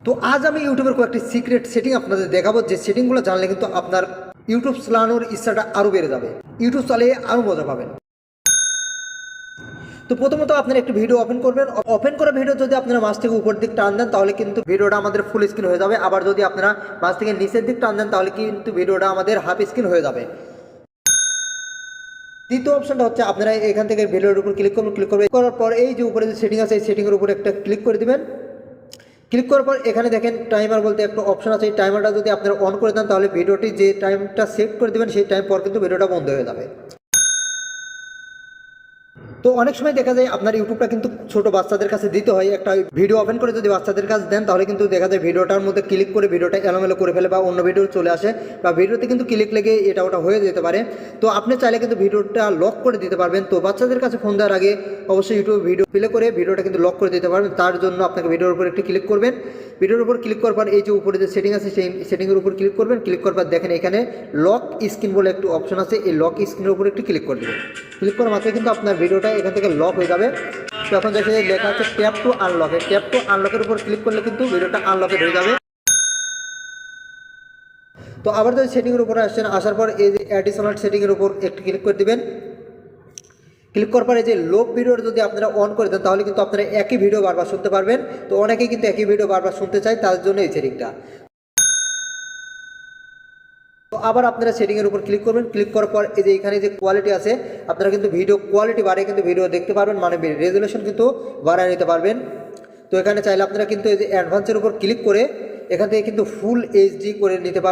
তো আজ আমি ইউটিউবের কয়েকটি সিক্রেট সেটিং আপনাদের দেখাবো, যে সেটিংগুলো জানলে কিন্তু আপনার ইউটিউব চালানোর ইচ্ছাটা আরও বেড়ে যাবে, ইউটিউব চালিয়ে আরও মজা পাবেন। তো প্রথমত আপনারা একটু ভিডিও ওপেন করবেন। ওপেন করা ভিডিও যদি আপনারা মাঝ থেকে উপর দিক টান দেন তাহলে কিন্তু ভিডিওটা আমাদের ফুল স্ক্রিন হয়ে যাবে। আবার যদি আপনারা মাঝ থেকে নিচের দিক টান দেন তাহলে কিন্তু ভিডিওটা আমাদের হাফ স্ক্রিন হয়ে যাবে। দ্বিতীয় অপশনটা হচ্ছে আপনারা এখান থেকে ভিডিওর উপর ক্লিক করবেন। ক্লিক করার পর এই যে উপরে যে সেটিং আছে এই সেটিংয়ের উপর একটা ক্লিক করে দিবেন। ক্লিক করার পর এখানে দেখেন টাইমার বলতে একটা অপশন আছে। এই টাইমারটা যদি আপনারা অন করে দেন তাহলে ভিডিওটি যে টাইমটা সেট করে দেবেন সেই টাইম পর কিন্তু ভিডিওটা বন্ধ হয়ে যাবে। তো অনেক সময় দেখা যায় আপনার ইউটিউবটা কিন্তু ছোট বাচ্চাদের কাছে দিতে হয়। একটা ভিডিও ওপেন করে যদি বাচ্চাদের কাছে দেন তাহলে কিন্তু দেখা যায় ভিডিওটার মধ্যে ক্লিক করে ভিডিওটা এলোমেলো করে ফেলে বা অন্য ভিডিও চলে আসে বা ভিডিওতে কিন্তু ক্লিক লেগে এটা ওটা হয়ে যেতে পারে। তো আপনি চাইলে কিন্তু ভিডিওটা লক করে দিতে পারবেন। তো বাচ্চাদের কাছে ফোন দেওয়ার আগে অবশ্যই ইউটিউব ভিডিও প্লে করে ভিডিওটা কিন্তু লক করে দিতে পারবেন। তার জন্য আপনাকে ভিডিওর উপর একটু ক্লিক করবেন। ভিডিওর উপর ক্লিক করার পর এই যে উপরে যে সেটিং আছে সেই সেটিংয়ের উপর ক্লিক করবেন। ক্লিক করার পর দেখেন এখানে লক স্ক্রিন বলে একটু অপশন আছে। এই লক স্ক্রিনের উপর একটু ক্লিক করে দেবেন। ক্লিক করার মাত্র কিন্তু আপনার ভিডিওটা এখান থেকে লক হয়ে যাবে। তো এখন দেখে লেখা আছে ট্যাপ টু আনলক। এই ট্যাপ টু আনলকের উপর ক্লিক করলে কিন্তু ভিডিওটা আনলকেড হয়ে যাবে। তো আবার যদি সেটিংয়ের উপরে আসছেন, আসার পর এই যে অ্যাডিশনাল সেটিংয়ের উপর একটু ক্লিক করে দেবেন। ক্লিক করার পরে যে লোভ ভিডিওর যদি আপনারা অন করে দেন তাহলে কিন্তু আপনারা একই ভিডিও বারবার শুনতে পারবেন। তো অনেকেই কিন্তু একই ভিডিও বারবার শুনতে চায়, তার জন্য এই সেটিংটা। তো আবার আপনারা সেটিংয়ের উপর ক্লিক করবেন। ক্লিক করার পর এই যে এখানে যে কোয়ালিটি আছে আপনারা কিন্তু ভিডিও কোয়ালিটি বাড়িয়ে কিন্তু ভিডিও দেখতে পারবেন, মানে রেজুলেশন কিন্তু বাড়ায় নিতে পারবেন। তো এখানে চাইলে আপনারা কিন্তু এই যে অ্যাডভান্সের উপর ক্লিক করে এখান থেকে কিন্তু ফুল এইচডি করে নিতে পারবেন।